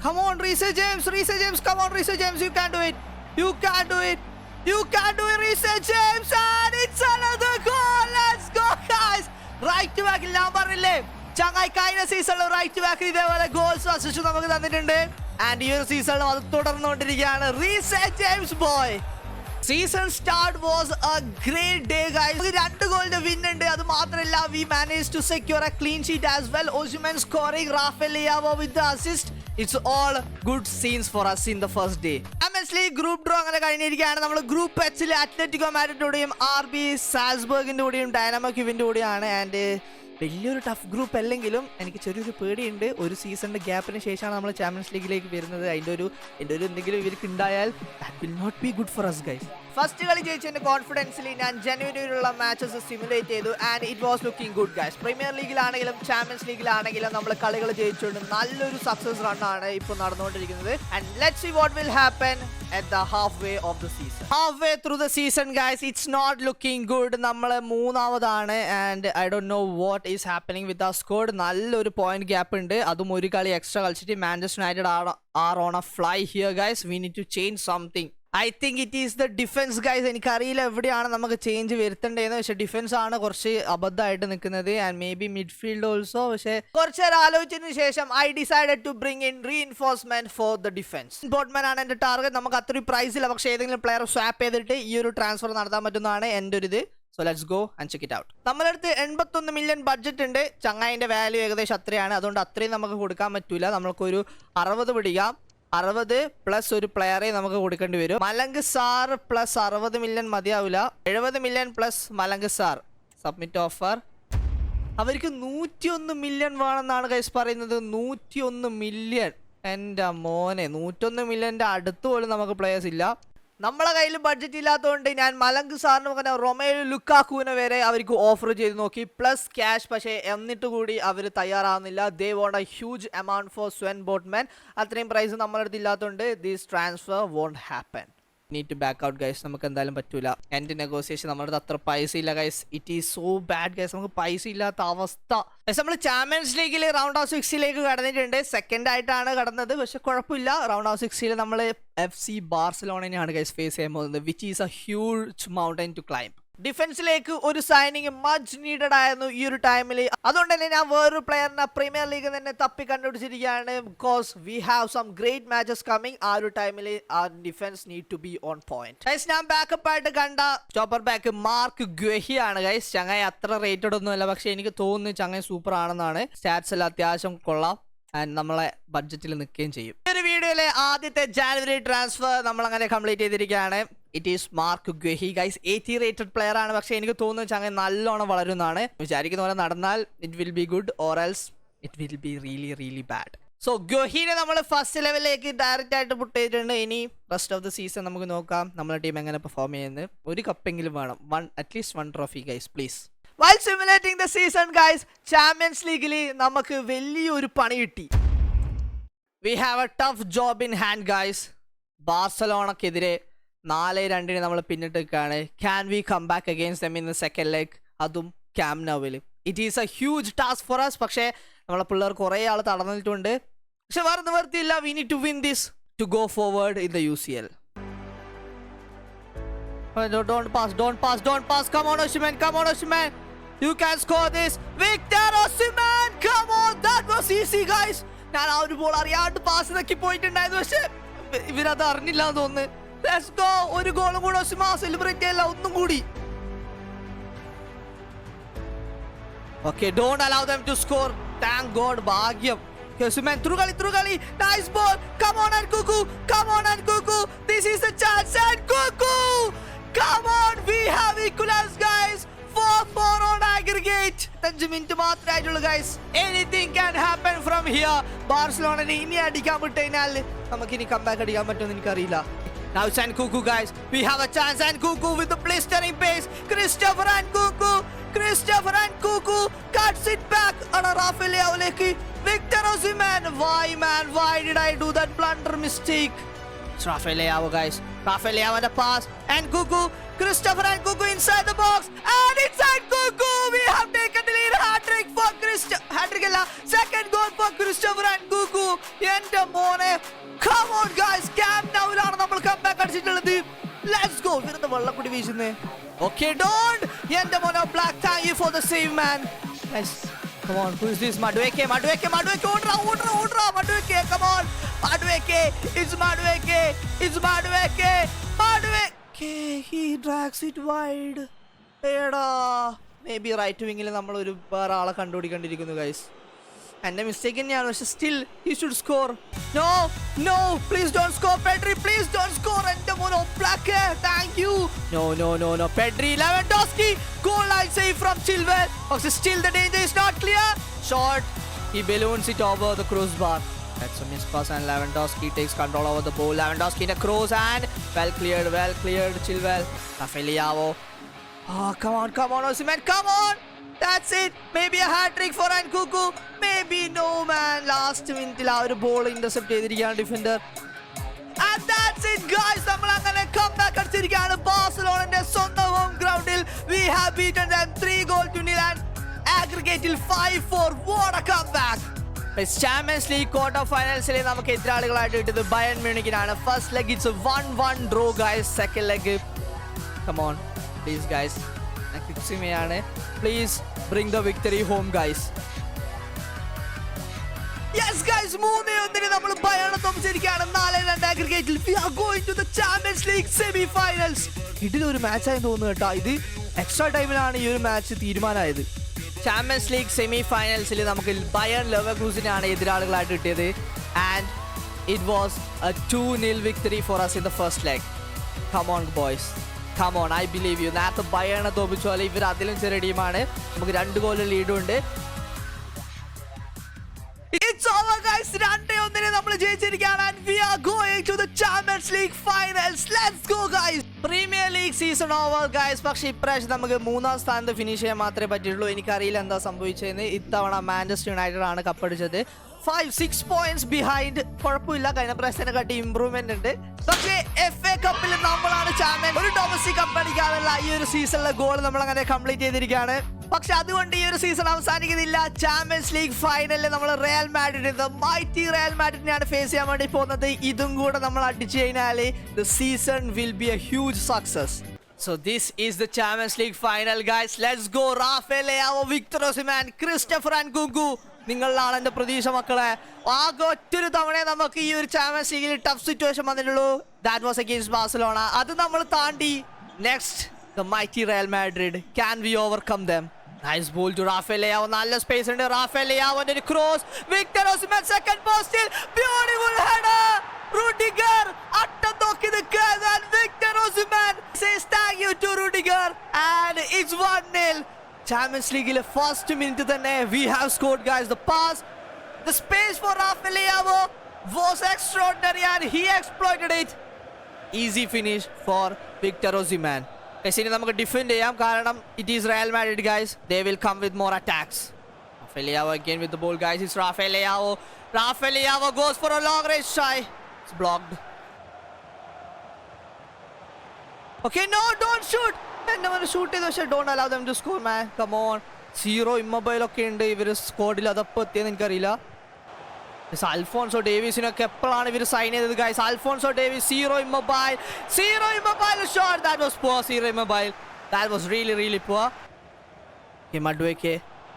Come on Reece James, come on Reece James, you can do it. You can do it, Reece James, and it's another goal. Let's go guys. Right ബാക്കിൽ ഞാൻ പറഞ്ഞില്ലേ, ചങ്ങായി കഴിഞ്ഞ സീസണിൽ റൈറ്റ് ബാക്കിൽ ഇതേപോലെ ഗോൾസ് അസിസ്റ്റ് നമുക്ക് തന്നിട്ടുണ്ട്. ആൻഡ് ഈ ഒരു സീസണിലും അത് തുടർന്നുകൊണ്ടിരിക്കുകയാണ്. Reece James boy, season start was a great day guys. 2 ഗോളിന്റെ വിൻ ഉണ്ട്. അത് മാത്രമല്ല, we manage to secure a clean sheet as well. Osimhen scoring, Rafael Leao with the assist. It's all good scenes for us in the first day. Champions league group draw അങ്ങനെ കഴിഞ്ഞിരിക്കുകയാണ്. നമ്മൾ group എച്ചിൽ Atletico മാഡ്രിഡിന്റെയും RB സാൽസ്ബർഗിന്റെ കൂടെയും Dynamo ക്യൂവിന്റെ കൂടെയാണ്. And വലിയൊരു tough group അല്ലെങ്കിലും എനിക്ക് ചെറിയൊരു പേടിയുണ്ട്. ഒരു സീസണിന്റെ ഗ്യാപ്പിന് ശേഷമാണ് നമ്മൾ ചാമ്പ്യൻസ് ലീഗിലേക്ക് വരുന്നത്. എൻ്റെ ഒരു എന്തെങ്കിലും ഇവർക്ക് ഉണ്ടായാൽ that will not be good for us guys. First കളി ജയിച്ചതിന്റെ കോൺഫിഡൻസിൽ ഞാൻ ജനുവരിയിലുള്ള മാച്ചസ് സിമുലേറ്റ് ചെയ്തു. And it was looking good guys. Premier ലീഗിലാണെങ്കിലും ചാമ്പ്യൻസ് ലീഗിലാണെങ്കിലും നമ്മൾ കളികൾ ജയിച്ചുകൊണ്ട് നല്ലൊരു സക്സസ് റൺ ആണ് ഇപ്പോൾ നടന്നുകൊണ്ടിരിക്കുന്നത്. And let's see what will happen at the halfway of the season. Halfway through the season guys, it's not looking good. നമ്മൾ 3ാമതാണ്. And I don't know what is happening with our squad. നല്ലൊരു point gap ഉണ്ട്. അതും ഒരു കളി extra കളിച്ചിട്ട് Manchester United are on a fly here guys. We need to change something. I think it is the defense guys. എനിക്കറിയില്ല എവിടെയാണ് നമുക്ക് change വരുത്തേണ്ടതെന്ന്. പക്ഷേ ഡിഫൻസ് ആണ് കുറച്ച് അബദ്ധമായിട്ട് നിൽക്കുന്നത്. And maybe midfield also. പക്ഷേ കുറച്ച് നേരം ആലോചിച്ചതിന് ശേഷം I decided to bring in reinforcement for the defence. Botman ആണ് എൻ്റെ ടാർഗറ്റ്. നമുക്ക് അത്രയും പ്രൈസ് ഇല്ല, പക്ഷേ ഏതെങ്കിലും പ്ലെയർ സ്വാപ്പ് ചെയ്തിട്ട് ഈ ഒരു ട്രാൻസ്ഫർ നടത്താൻ പറ്റുന്നതാണ് എൻ്റെ ഒരു ഇത്. So let's go and check it out. നമ്മുടെ അടുത്ത് 81 മില്യൺ ബഡ്ജറ്റ് ഉണ്ട്. ചങ്ങായിൻ്റെ വാല്യൂ ഏകദേശം അത്രയാണ്. അതുകൊണ്ട് അത്രയും നമുക്ക് കൊടുക്കാൻ പറ്റൂല. നമ്മൾക്കൊരു 60 പിടിക്കാം. 60 പ്ലസ് ഒരു പ്ലെയറെ നമുക്ക് കൊടുക്കേണ്ടി വരും. മലങ്ക് സാർ പ്ലസ് 60 മില്യൺ മതിയാവില്ല. 70 million plus Malang Sarr. Submit offer. അവർക്ക് 101 മില്യൺ വേണമെന്നാണ് ഗൈസ് പറയുന്നത്. 101 മില്യൺ. എൻ്റെ മോനെ, 101 മില്യൻ്റെ അടുത്ത് പോലും നമുക്ക് പ്ലേയേഴ്സ് ഇല്ല. നമ്മളെ കയ്യിൽ ബഡ്ജറ്റ് ഇല്ലാത്തതുകൊണ്ട് ഞാൻ മലങ്ക് സാറിന് പകരം റൊമേലോ ലുക്കാക്കുവിനെ വരെ അവർക്ക് ഓഫർ ചെയ്ത് നോക്കി, പ്ലസ് ക്യാഷ്. പക്ഷേ എന്നിട്ട് കൂടി അവർ തയ്യാറാവുന്നില്ല. They want a huge amount for Sven Botman. അത്രയും പ്രൈസ് നമ്മളെ അടുത്ത് ഇല്ലാത്തതുകൊണ്ട് this transfer won't happen. need to back out guys. നമുക്ക് എന്തായാലും പറ്റൂല. എൻഡ് നെഗോസിയേഷൻ നമ്മുടെ അത്ര പൈസ ഇല്ല guys. It is so bad guys. നമുക്ക് പൈസ ഇല്ലാത്ത അവസ്ഥ. നമ്മൾ ചാമ്പ്യൻസ് ലീഗിൽ റൗണ്ട് ഓഫ് 6 കടന്നിട്ടുണ്ട്. സെക്കൻഡ് ആയിട്ടാണ് കടന്നത്, പക്ഷെ കുഴപ്പമില്ല. റൗണ്ട് ഓഫ് 6 നമ്മൾ FC ബാർസലോണയാണ് ഗൈസ് ഫേസ് ചെയ്യാൻ പോകുന്നത്, which is a huge mountain to climb. ഡിഫൻസിലേക്ക് ഒരു സൈനിങ് മച്ച് നീഡഡ് ആയിരുന്നു ഈ ഒരു ടൈമിൽ. അതുകൊണ്ട് തന്നെ ഞാൻ വേറൊരു പ്ലെയറിനെ പ്രീമിയർ ലീഗ് തന്നെ തപ്പി കണ്ടുപിടിച്ചിരിക്കുകയാണ്. Because we have some great matches coming. ആ ഒരു ടൈമിൽ ആ defence need to be on point guys. ഞാൻ ബാക്കപ്പ് ആയിട്ട് കണ്ട സ്റ്റോപ്പർ ബാക്ക് മാർക്ക് ഗ്വഹി ആണ് ഗൈസ്. ചങ്ങായി അത്ര റേറ്റഡ് ഒന്നുമല്ല, പക്ഷെ എനിക്ക് തോന്നുന്നു ചങ്ങായി സൂപ്പർ ആണെന്നാണ്. സ്റ്റാറ്റ്സ് എല്ലാം അത്യാവശ്യം കൊള്ളാം ആൻഡ് നമ്മളെ ബഡ്ജറ്റിൽ നിൽക്കുകയും ചെയ്യും. ഈ ഒരു വീഡിയോയിലെ ആദ്യത്തെ ജാനുവരി ട്രാൻസ്ഫർ നമ്മൾ അങ്ങനെ കംപ്ലീറ്റ് ചെയ്തിരിക്കുകയാണ്. It is Marc Guehi guys. 80 rated player ആണ്, പക്ഷെ എനിക്ക് തോന്നുന്നു ചങ്ങ നല്ലോണം വളരുന്നതാണ്. വിചാരിക്കുന്ന പോലെ നടന്നാൽ it will be good or else it will be really really bad. So ഗ്വഹിനെ നമ്മൾ ഫസ്റ്റ് ലെവലിലേക്ക് ഡയറക്റ്റ് ആയിട്ട് പുട്ട് ചെയ്തിട്ടുണ്ട്. ഇനി റെസ്റ്റ് ഓഫ് ദ സീസൺ നമുക്ക് നോക്കാം നമ്മുടെ ടീം എങ്ങനെ പെർഫോം ചെയ്യുന്നത്. ഒരു കപ്പെങ്കിലും വേണം, at least 1 trophy guys please. While simulating the season guys, champions ലീഗിൽ നമുക്ക് വലിയൊരു പണി കിട്ടി. We have a tough job in hand guys. ബാർസലോണക്കെതിരെ 4-2 നമ്മൾ പിന്നിട്ട് നിൽക്കുകയാണ്. Can we come back against them in the second leg? അതും camp നൗവിൽ. It is a huge task for us. പക്ഷേ നമ്മളെ പിള്ളേർ കുറേ ആൾ തടഞ്ഞിട്ടുണ്ട്. പക്ഷെ വേറെ നിവർത്തിയില്ല. We need to win this to go forward in the UCL. Don't pass. Come on Osimhen. You can score this. Victor Osimhen, come on. That was easy guys. ഞാൻ ആ ഒരു ബോൾ അറിയാണ്ട് പാസ് നോക്കി പോയിട്ടുണ്ടായിരുന്നു, പക്ഷെ ഇവരത് അറിഞ്ഞില്ല എന്ന് തോന്നുന്നു. Let's go. ഒരു ഗോളും കൂടെ ഒസിമാൻ സെലിബ്രേറ്റ് ചെയ്യല്ല, ഒന്നും കൂടി. Okay, don't allow them to score. Thank God. ഭാഗ്യം. Osimhen through കളി. Nice ball. Come on Nkunku. This is the chance. Nkunku. Come on. We have equalized guys. 4-4 on aggregate. 5 minute മാത്രമേ ആയിട്ടുള്ളൂ guys. Anything can happen from here. ബാർസലോണനെ ഇനി അടിക്കാൻ വിട്ടുകഴിഞ്ഞാൽ നമുക്കിനി comeback അടിക്കാൻ പറ്റുമെന്ന് എനിക്കറിയില്ല. Now it's Nkunku guys. We have a chance. Nkunku with the blistering pace. Christopher Nkunku cuts it back. Rafael Leao'ലേക്ക്. Victor Osimhen. Why did I do that blunder mistake? It's Rafael Leao guys. Rafael Leao and a pass. Christopher Nkunku inside the box. And it's Nkunku. We have taken the lead. Hat-trick for second goal for Christopher Nkunku. Ente mone. Come on guys. Camp Nouവിലാണ് നമ്മൾ comeback അടിച്ചിട്ടുള്ളത്. Let's go. വെറുതെ വെള്ളം കൂടി വീശുന്നേ. Okay, don't. Ente mone black. Thank you for the save man. Nice. Come on. Who is this? Madueke. Order. Madueke. Come on. It's Madueke. He drags it wide. Maybe right wing il nammal oru vera aala kandodikondirikkunnu guys. And mistake theneyanu, പക്ഷെ still he should score. No, please don't score Pedri. Please don't score. Ente mono black. Thank you. No. Pedri, Lewandowski. Goal line save from Chilwell. But still the danger is not clear. Shot. He balloons it over the crossbar. That's a miss pass and Lewandowski takes control over the ball. Lewandowski in a cross and well cleared. Chilwell. Rafael Leao. Oh, come on Osimhen. Come on. That's it. Maybe a hat-trick for Nkunku. Maybe no man. Last minute il aa oru ball intercept ചെയ്തിരിക്കുകയാണ് defender. And that's it guys. നമ്മൾ അങ്ങനെ comeback അടിച്ചിരിക്കുകയാണ് ബാർസലോണയുടെ സ്വന്തം home ഗ്രൗണ്ടിൽ. We have beaten them 3-0 and aggregate 5-4. What a comeback. Champions league quarter ഫൈനൽസിൽ നമുക്ക് എതിരാളികളായിട്ട് കിട്ടിയത് Bayern മ്യൂണിക്കിനാണ്. First leg it's 1-1 draw guys. Second leg come on please guys. കിക്സിമയാണ്. Please bring the victory home guys. Yes guys, 3-1 നമ്മൾ ബയണിനെ തോൽപ്പിച്ചിരിക്കുകയാണ്. 4-2 അഗ്രിഗേറ്റിൽ. We are going to the Champions League semi-finals. ഇതിലൊരു മാച്ചായി തോന്നുന്നു കേട്ടോ. ഇത് എക്സ്ട്രാ ടൈമിലാണ് ഈ ഒരു മാച്ച് തീരുമാനമായത്. ചാമ്പ്യൻസ് ലീഗ് സെമി ഫൈനൽസിൽ നമുക്ക് ബയൺ ലെവർകൂസനാണ് എതിരാളികളായിട്ട് കിട്ടിയത്. And it was A 2-0 victory four us in the first leg. Come on boys, come on, I believe you. നേരത്തെ ബയണിനെ തോൽപ്പിച്ച പോലെ ഇവർ അതിലും ചെറിയ ടീമാണ്. നമുക്ക് 2 ഗോൾ ലീഡും ഉണ്ട്. It's over guys. 2-1 നമ്മൾ ജയിച്ചിരിക്കുകയാണ്. And we are going to the Champions League finals. Let's go guys. Premier league season over guys. പക്ഷെ ഇപ്രാവശ്യം നമുക്ക് 3-ാം സ്ഥാനത്ത് ഫിനിഷ് ചെയ്യാൻ മാത്രമേ പറ്റുള്ളൂ. എനിക്കറിയില്ല എന്താ സംഭവിച്ചതെന്ന്. ഇത്തവണ മാഞ്ചസ്റ്റർ യുണൈറ്റഡ് ആണ് കപ്പടിച്ചത്. 5-6 points behind. കുഴപ്പമില്ല, കഴിഞ്ഞ പ്രാവശ്യത്തിനെക്കാട്ടി ഇമ്പ്രൂവ്മെന്റ് ഉണ്ട്. പക്ഷേ FA കപ്പിൽ നമ്മളാണ് ചാമ്പ്യൻ. ഒരു ഡൊമസ്റ്റിക് കപ്പ് അടിക്കാനുള്ള ഈ ഒരു സീസണിലെ ഗോൾ നമ്മൾ അങ്ങനെ കംപ്ലീറ്റ് ചെയ്തിരിക്കുകയാണ്. പക്ഷെ അതുകൊണ്ട് ഈ ഒരു സീസൺ അവസാനിക്കുന്നില്ല. ചാമ്പ്യൻസ് ലീഗ് ഫൈനലിൽ നമ്മൾ റയൽ മാഡ്രിഡ്, മൈറ്റി റയൽ മാഡ്രിഡിനെയാണ് ഫേസ് ചെയ്യാൻ വേണ്ടി പോകുന്നത്. ഇതും കൂടെ നമ്മൾ അടിച്ചു കഴിഞ്ഞാൽ the season will be a huge success. So this is the Champions League final, guys. Let's go. Rafael Leao, Victor Osimhen, Christopher Nkunku. നിങ്ങളിലാണ് എൻ്റെ പ്രതീക്ഷ മക്കളെ. ആകെ ഒറ്റൊരു തവണയെ നമുക്ക് ഈ ഒരു ചാമ്പ്യൻസ് ലീഗിൽ ടഫ് സിറ്റുവേഷൻ വന്നിട്ടുള്ളൂ. That was against Barcelona. അത് നമ്മൾ താണ്ടി next the mighty Real Madrid. Can we overcome them? Nice ball to Rafael Leao. നല്ല സ്പേസ് ഉണ്ട്. Rafael Leao ഒരു cross. Victor Osimhen second post. Beautiful header. Rudiger അട്ടം നോക്കി നിൽക്കുക. And Victor Osimhen says thank you to Rudiger. And it's 1-0. Champions League first minute തന്നെ we have scored, guys. The pass, the space for Rafael Leao was extraordinary and he exploited it. Easy finish for Victor Osimhen. ഇനി നമുക്ക് defend ചെയ്യാം, കാരണം it is Real Madrid, guys. They will come with more attacks. Rafael Leao again with the ball, guys. It's Rafael Leao. Rafael Leao goes for a long range try. It's blocked. Okay, no, don't shoot. എന്നവർ shoot ചെയ്ത്, പക്ഷേ don't allow them to score, man. Come on. 0 Immobile ഒക്കെ ഉണ്ട് ഇവർ സ്ക്വാഡിൽ. അതപ്പോൾ എത്തിയെന്ന് എനിക്കറിയില്ല. Alphonso ഡേവിസിനൊക്കെ എപ്പോഴാണ് ഇവർ സൈൻ ചെയ്തത്, guys? Alphonso Davies 0 Immobile. Shot. That was poor. 0 Immobile. That was really poor. Madueke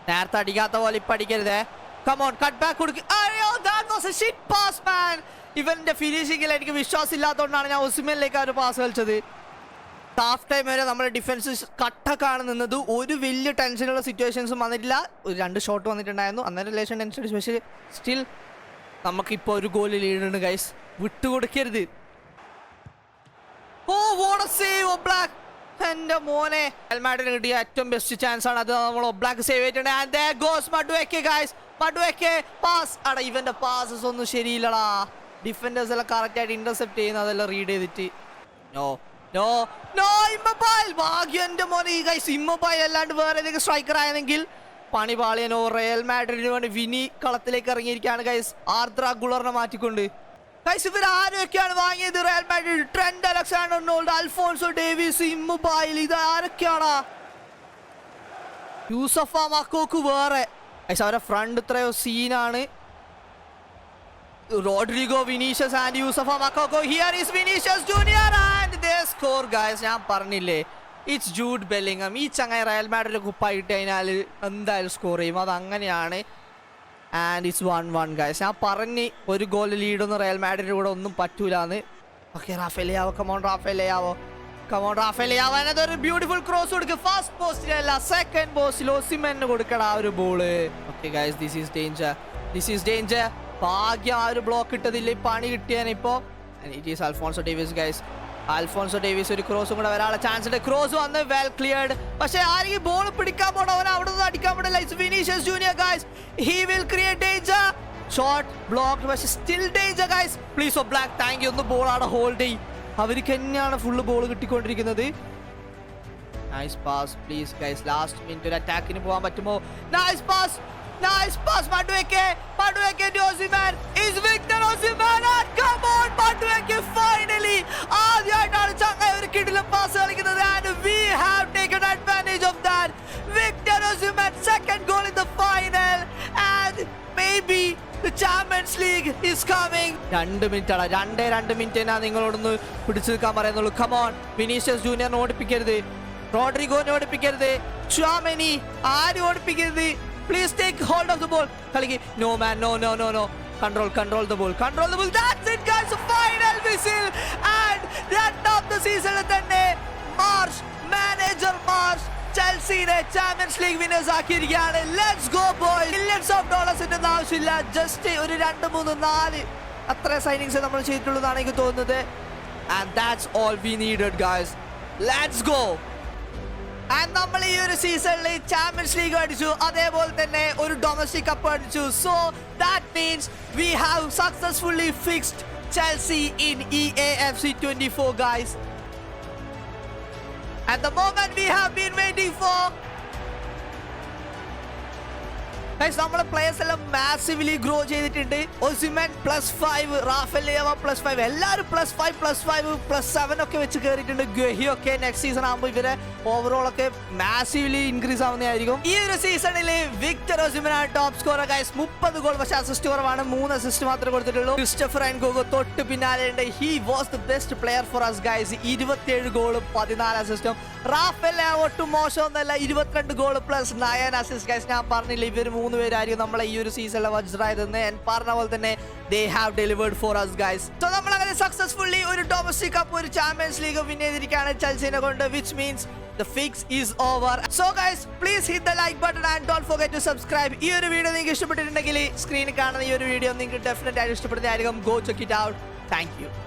നേരത്തെ അടിക്കാത്ത പോലെ ഇപ്പം അടിക്കരുതേ. കം ഓൺ, കട്ട് ബാക്ക് കൊടുക്കുക. അയ്യോ, that was a shit pass, man. ഇവന്റെ ഫിനിഷിങ്ങിൽ എനിക്ക് വിശ്വാസം ഇല്ലാത്തതുകൊണ്ടാണ് ഞാൻ ഒസിമെനിലേക്ക് ആ ഒരു പാസ് കളിച്ചത്. ഹാഫ് ടൈം വരെ നമ്മുടെ ഡിഫൻസ് കട്ടക്കാണ് നിന്നത്. ഒരു വലിയ ടെൻഷനുള്ള സിറ്റുവേഷൻസും വന്നിട്ടില്ല. ഒരു 2 ഷോട്ട് വന്നിട്ടുണ്ടായിരുന്നു, അന്നേരം റിലേഷൻ ടെൻഷൻ. പക്ഷേ സ്റ്റിൽ നമുക്കിപ്പോൾ ഒരു ഗോൾ ലീഡുണ്ട്, ഗൈസ്. വിട്ടുകൊടുക്കരുത്. Oh, what a save Oblak. എൻ്റെ മോനെ, റയൽ മാഡ്രിഡിന് കിട്ടിയ ഏറ്റവും ബെസ്റ്റ് ചാൻസ് ആണ് അത്. നമ്മൾ ഒബ്ലാക്ക് സേവ് ചെയ്തിട്ടുണ്ട്. And there goes Madueke, guys. Madueke pass. അടാ, ഇവന്റെ പാസസ് ഒന്നും ശരിയില്ലടാ. ഡിഫൻഡേഴ്സ് എല്ലാം കറക്റ്റായിട്ട് ഇന്റർസെപ്റ്റ് ചെയ്യുന്ന അതെല്ലാം റീഡ് ചെയ്തിട്ട്. No no no, Immobile. ഭാഗ്യം എൻ്റെ മോനെ, ഗൈസ്. ഇമ്മൊബൈൽ അല്ലാണ്ട് വേറെ ഏതെങ്കിലും സ്ട്രൈക്കർ ആയെങ്കിൽ പണി പാളിയനോ. റയൽ മാഡ്രിഡിന് വേണ്ടി വിനി കളത്തിലേക്ക് ഇറങ്ങിയിരിക്കുകയാണ്, ഗൈസ്. ആർദ്ര ഗുളറിനെ മാറ്റിക്കൊണ്ട്. ഗൈസ്, ഇവർ ആരൊക്കെയാണ് വാങ്ങിയത് Real Madrid? Trent Alexander Arnold, Alphonso Davies, Immobile. ഇത് ആരൊക്കെയാണ്? യൂസഫ മക്കോക്ക് വേറെ. ഗൈസ്, അവരുടെ ഫ്രണ്ട് ഇത്രയോ സീനാണ്. Rodrigo, Vinicius and Yusufa Makoko. Here is Vinicius Junior and they score, guys. ഞാൻ പറഞ്ഞില്ലേ, ഇറ്റ്സ് ജൂഡ് ബെല്ലിംഗം. ഈ ചങ്ങായി റയൽ മാഡ്രിഡിൽ കുപ്പായിട്ട് കഴിഞ്ഞാൽ എന്തായാലും സ്കോർ ചെയ്യും, അത് അങ്ങനെയാണ്. And it's 1-1, guys. ഞാൻ പറഞ്ഞ് ഒരു ഗോൾ ലീഡൊന്നും റയൽ മാഡ്രിഡിൽ കൂടെ ഒന്നും പറ്റൂലാന്ന്. Okay, Rafael Leao, come on Rafael Leao, come on Rafael Leao. അതൊരു ബ്യൂട്ടിഫുൾ ക്രോസ് കൊടുക്കുക. ഫസ്റ്റ് പോസ്റ്റിലല്ല, സെക്കൻഡ് പോസ്റ്റിൽ ഒസിമെന് കൊടുക്കണം ആ ഒരു ball. Okay guys, this is danger. ഭാഗ്യം ആ ഒരു ബ്ലോക്ക് ഇട്ടതില്ല, പണി കിട്ടിയാണ് ഇപ്പോൾ. It is Alphonso Davies, guys. Alphonso Davies ഒരു ക്രോസും കൂടെ വരാനുള്ള ചാൻസ് ഉണ്ട്. ക്രോസ് വന്ന് വെൽ ക്ലിയർഡ്. പക്ഷേ ആരെങ്കിലും ബോൾ പിടിക്കാൻ പോകണം, അവൻ അവിടെ നിന്ന് അടിക്കാൻ പറ്റില്ല. It's Vinicius Junior, guys. He will create danger. Shot block, പക്ഷേ still danger, guys. Please Oblak, thank you. ഒന്ന് ബോൾ അവിടെ ഹോൾഡ് ചെയ്യും. അവർക്ക് തന്നെയാണ് ഫുള്ള് ബോൾ കിട്ടിക്കൊണ്ടിരിക്കുന്നത്. Nice pass, please guys. Last minute ഒരു അറ്റാക്കിന് പോകാൻ പറ്റുമോ? Nice pass. Madueke to Osimhen. Is Victor Osimhen, and come on, Madueke finally. ആദ്യമായിട്ടാണ് ചങ്ങായി ഒരു കിടിലൻ പാസ് കളിക്കുന്നത്, and we have taken advantage of that. Victor Osimhen, second goal in the final, and maybe the Champions League is coming. 2 minute ആണ്, 2 minute ഞാൻ നിങ്ങളോടൊന്ന് പിടിച്ചു നിൽക്കാൻ പറയുന്നുള്ളൂ. Come on, വിനീഷ്യസ് ജൂനിയറിനെ ഓടിപ്പിക്കരുത്, റോഡ്രിഗോനെ ഓടിപ്പിക്കരുത്, ചുവാമെനി ആരും ഓടിപ്പിക്കരുത്. Please take hold of the ball. Kaliki, no man, no. Control the ball. That's it, guys. The final whistle and end of the season. Then Marsh, manager Marsh, Chelsea ne Champions League winners ആക്കിയിരിക്കുകയാണ്. Let's go, boys. Millions of dollars ഇന്റെ ആവശ്യമില്ല. Just ഒരു 2, 3, 4 അത്ര signings നമ്മൾ ചെയ്തിട്ടുള്ളതാണ് എനിക്ക് തോന്നുന്നത്. And that's all we needed, guys. Let's go. And നമ്മൾ ഈ ഒരു സീസണിൽ ചാമ്പ്യൻസ് ലീഗ് അടിച്ചു, അതേപോലെ തന്നെ ഒരു ഡൊമസ്റ്റിക് കപ്പ് അടിച്ചു. So that means we have successfully fixed Chelsea in EAFC 24, guys. And the moment we have been waiting for. നമ്മളെ പ്ലേയേഴ്സ് എല്ലാം മാസിവ്ലി ഗ്രോ ചെയ്തിട്ടുണ്ട്. ഒസിമൻ +5, റാഫേൽ ലിയാവ +5, എല്ലാവരും +5 +5 +7 ഒക്കെ വെച്ച് കയറിയിട്ടുണ്ട്. ഗഹി ഒക്കെ നെക്സ്റ്റ് സീസൺ ആകുമ്പോൾ ഇവരെ ഓവറോൾ ഒക്കെ മാസീവ്ലി ഇൻക്രീസ് ആവുന്നതായിരിക്കും. ഈ ഒരു സീസണിൽ വിക്ടർ ഒസിമൻ ആണ് ടോപ്പ് സ്കോറർ ഗൈസ്. 30 ഗോൾ, പക്ഷേ അസിസ്റ്റ് കുറവാണ്, 3 അസിസ്റ്റ് മാത്രമേ കൊടുത്തിട്ടുള്ളൂ. ക്രിസ്റ്റഫർ എൻഗോഗോ തൊട്ട് പിന്നാലെ ഉണ്ട്. He was the best player for us guys. 27 ഗോളും 14 അസിസ്റ്റും. റാഫേൽ ലിയാവ ഒട്ടും മോശമൊന്നുമല്ല, 22 ഗോൾ +9 അസിസ്റ്റ് ഗൈസ്. ഞാൻ പറഞ്ഞില്ല ഇവർ 3 പേരായിരിക്കും നമ്മളെ ഈ ഒരു സീസണിലെ വജ്രായതെന്ന്. പറഞ്ഞ പോലെ തന്നെ they have delivered for us guys. So നമ്മൾ അങ്ങനെ സക്സസ്ഫുള്ളി ഒരു ഡൊമസ്റ്റിക് കപ്പ്, ഒരു ചാമ്പ്യൻസ് ലീഗ് വിൻ ചെയ്തിരിക്കുകയാണ് ചെൽസിനെ കൊണ്ട്, which means the fix is over. So guys, please hit the like button and don't forget to subscribe. ഈ ഒരു video നിങ്ങൾക്ക് ഇഷ്ടപ്പെട്ടിട്ടുണ്ടെങ്കിൽ സ്ക്രീനിൽ കാണുന്ന ഈ ഒരു വീഡിയോ നിങ്ങൾക്ക് ഡെഫിനറ്റ് ആയിട്ട് ഇഷ്ടപ്പെടുന്നതായിരിക്കും. Go check it out. Thank you.